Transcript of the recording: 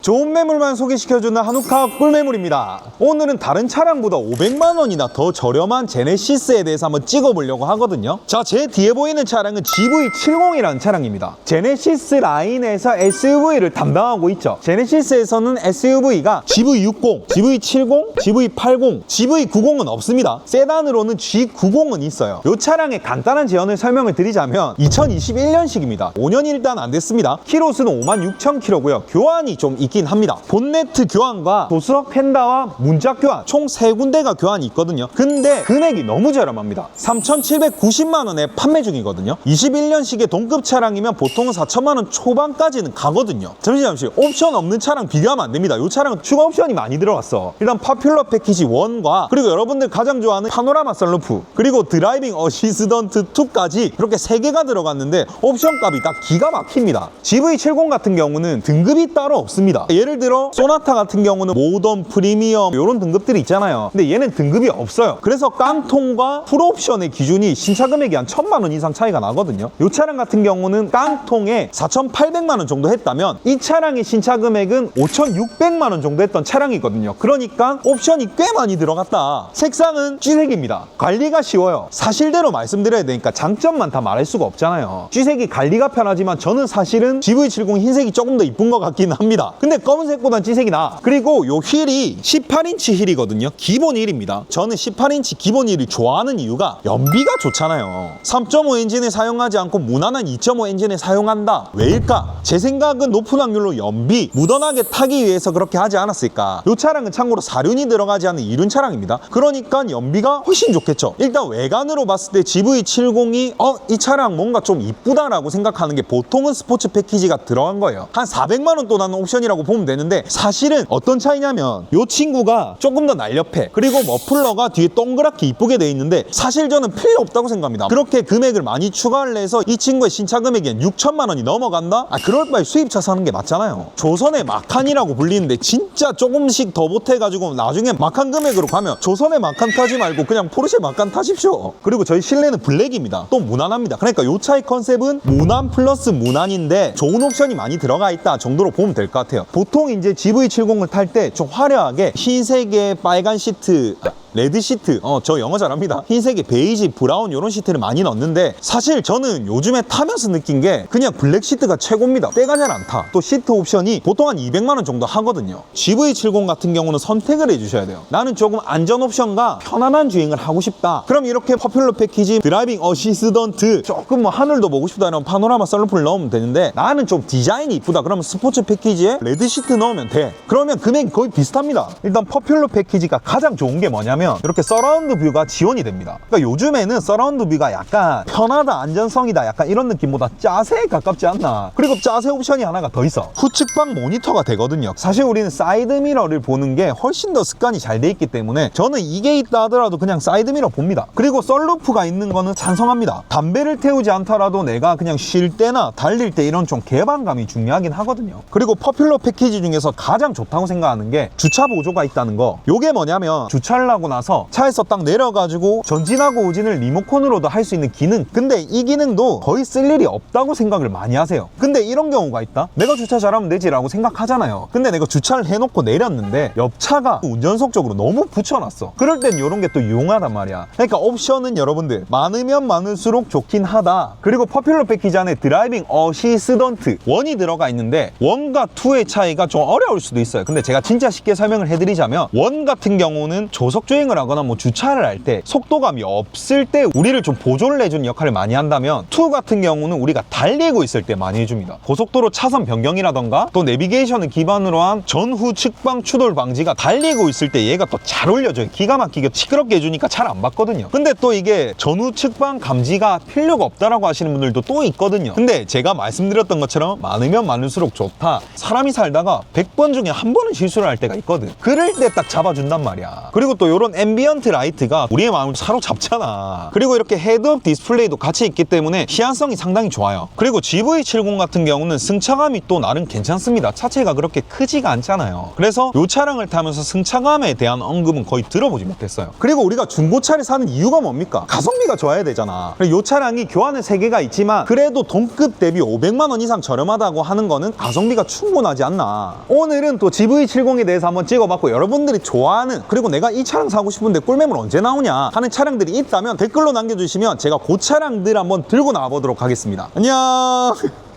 좋은 매물만 소개시켜주는 한우카 꿀매물입니다. 오늘은 다른 차량보다 500만원이나 더 저렴한 제네시스에 대해서 한번 찍어보려고 하거든요. 자, 제 뒤에 보이는 차량은 GV70이라는 차량입니다. 제네시스 라인에서 SUV를 담당하고 있죠. 제네시스에서는 SUV가 GV60, GV70, GV80, GV90은 없습니다. 세단으로는 G90은 있어요. 이 차량의 간단한 제언을 설명을 드리자면 2021년식입니다. 5년이 일단 안 됐습니다. 키로수는 56,000km고요. 교환이 좀 있긴 합니다. 본네트 교환과 조수석 펜다와 문짝 교환 총 3군데가 교환이 있거든요. 근데 금액이 너무 저렴합니다. 3,790만원에 판매 중이거든요. 21년식의 동급 차량이면 보통은 4천만원 초반까지는 가거든요. 잠시 옵션 없는 차량 비교하면 안 됩니다. 이 차량은 추가 옵션이 많이 들어갔어. 일단 파퓰러 패키지 1과 그리고 여러분들 가장 좋아하는 파노라마 썬루프 그리고 드라이빙 어시스턴트 2까지 이렇게 3개가 들어갔는데 옵션 값이 딱 기가 막힙니다. GV70 같은 경우는 등급이 따로 없습니다. 예를 들어 소나타 같은 경우는 모던, 프리미엄 이런 등급들이 있잖아요. 근데 얘는 등급이 없어요. 그래서 깡통과 풀옵션의 기준이 신차 금액이 한 1,000만원 이상 차이가 나거든요. 이 차량 같은 경우는 깡통에 4,800만원 정도 했다면 이 차량의 신차 금액은 5,600만원 정도 했던 차량이거든요. 그러니까 옵션이 꽤 많이 들어갔다. 색상은 G색입니다. 관리가 쉬워요. 사실대로 말씀드려야 되니까 장점만 다 말할 수가 없잖아요. G색이 관리가 편하지만 저는 사실은 GV70 흰색이 조금 더 이쁜 것 같긴 합니다. 근데 검은색보단 G색이 나아. 그리고 요 휠이 18인치 휠이거든요. 기본 휠입니다. 저는 18인치 기본 휠을 좋아하는 이유가 연비가 좋잖아요. 3.5 엔진을 사용하지 않고 무난한 2.5 엔진을 사용한다. 왜일까? 제 생각은 높은 확률로 연비, 무던하게 타기 위해서 그렇게 하지 않았을까. 이 차량은 참고로 사륜이 들어가지 않은 이륜 차량입니다. 그러니까 연비가 훨씬 좋겠죠. 일단 외관으로 봤을 때 GV70이 이 차량 뭔가 좀 이쁘다라고 생각하는 게 보통은 스포츠 패키지가 들어간 거예요. 한 400만원 또 나는 옵션이라고 보면 되는데 사실은 어떤 차이냐면 이 친구가 조금 더 날렵해. 그리고 머플러가 뒤에 동그랗게 이쁘게 돼 있는데 사실 저는 필요 없다고 생각합니다. 그렇게 금액을 많이 추가를 해서 이 친구의 신차 금액이 6천만원이 넘어간다? 그럴 바에 수입차 사는 게 맞잖아요. 조선의 마칸이라고 불리는데 진짜 조금씩 더 보태가지고 나중에 마칸 금액으로 가면 조선의 마칸 타지 말고 그냥 포르쉐 마칸 타십시오. 그리고 저희 실내는 블랙입니다. 또 무난합니다. 그러니까 이 차의 컨셉은 무난 플러스 무난인데 좋은 옵션이 많이 들어가 있다 정도로 보면 될 것 같아요. 보통 이제 GV70을 탈 때 좀 화려하게 흰색에 빨간 시트, 레드 시트, 저 영어 잘합니다. 흰색에 베이지, 브라운 이런 시트를 많이 넣는데 사실 저는 요즘에 타면서 느낀 게 그냥 블랙 시트가 최고입니다. 때가 잘 안 타. 또 시트 옵션이 보통 한 200만원 정도 하거든요. GV70 같은 경우는 선택을 해주셔야 돼요. 나는 조금 안전 옵션과 편안한 주행을 하고 싶다. 그럼 이렇게 퍼퓰러 패키지, 드라이빙 어시스턴트, 조금 뭐 하늘도 보고 싶다 이런 파노라마 썬루프를 넣으면 되는데 나는 좀 디자인이 이쁘다. 그러면 스포츠 패키지에 레드 시트 넣으면 돼. 그러면 금액이 거의 비슷합니다. 일단 퍼퓰러 패키지가 가장 좋은 게 뭐냐면 이렇게 서라운드 뷰가 지원이 됩니다. 그러니까 요즘에는 서라운드 뷰가 약간 편하다, 안전성이다 약간 이런 느낌보다 짜세에 가깝지 않나. 그리고 짜세 옵션이 하나가 더 있어. 후측방 모니터가 되거든요. 사실 우리는 사이드미러를 보는 게 훨씬 더 습관이 잘 돼 있기 때문에 저는 이게 있다 하더라도 그냥 사이드미러 봅니다. 그리고 썬루프가 있는 거는 찬성합니다. 담배를 태우지 않더라도 내가 그냥 쉴 때나 달릴 때 이런 좀 개방감이 중요하긴 하거든요. 그리고 퍼퓰러 패키지 중에서 가장 좋다고 생각하는 게 주차 보조가 있다는 거. 요게 뭐냐면 주차를 하고 나서 차에서 딱 내려가지고 전진하고 우진을 리모컨으로도 할 수 있는 기능. 근데 이 기능도 거의 쓸 일이 없다고 생각을 많이 하세요. 근데 이런 경우가 있다? 내가 주차 잘하면 되지 라고 생각하잖아요. 근데 내가 주차를 해놓고 내렸는데 옆차가 운전석 쪽으로 너무 붙여놨어. 그럴 땐 이런 게 또 유용하단 말이야. 그러니까 옵션은 여러분들 많으면 많을수록 좋긴 하다. 그리고 퍼퓰러 패키지 안에 드라이빙 어시스턴트 1이 들어가 있는데 1과 2의 차이가 좀 어려울 수도 있어요. 근데 제가 진짜 쉽게 설명을 해드리자면 1 같은 경우는 조석 주행을 하거나 뭐 주차를 할 때 속도감이 없을 때 우리를 좀 보조를 해주는 역할을 많이 한다면 2 같은 경우는 우리가 달리고 있을 때 많이 해줍니다. 고속도로 차선 변경이라던가 또 내비게이션을 기반으로 한 전후 측방 추돌 방지가 달리고 있을 때 얘가 또 잘 올려줘요. 기가 막히게 시끄럽게 해주니까 잘 안 받거든요. 근데 또 이게 전후 측방 감지가 필요가 없다라고 하시는 분들도 또 있거든요. 근데 제가 말씀드렸던 것처럼 많으면 많을수록 좋다. 사람이 살다가 100번 중에 한 번은 실수를 할 때가 있거든. 그럴 때 딱 잡아준단 말이야. 그리고 또 이런 이런 앰비언트 라이트가 우리의 마음을 사로잡잖아. 그리고 이렇게 헤드업 디스플레이도 같이 있기 때문에 시안성이 상당히 좋아요. 그리고 GV70 같은 경우는 승차감이 또 나름 괜찮습니다. 차체가 그렇게 크지가 않잖아요. 그래서 이 차량을 타면서 승차감에 대한 언급은 거의 들어보지 못했어요. 그리고 우리가 중고차를 사는 이유가 뭡니까? 가성비가 좋아야 되잖아. 이 차량이 교환은 3개가 있지만 그래도 동급 대비 500만 원 이상 저렴하다고 하는 거는 가성비가 충분하지 않나. 오늘은 또 GV70에 대해서 한번 찍어봤고, 여러분들이 좋아하는, 그리고 내가 이 차량 사고 싶은데 꿀매물 언제 나오냐 하는 차량들이 있다면 댓글로 남겨주시면 제가 그 차량들 한번 들고 나와보도록 하겠습니다. 안녕.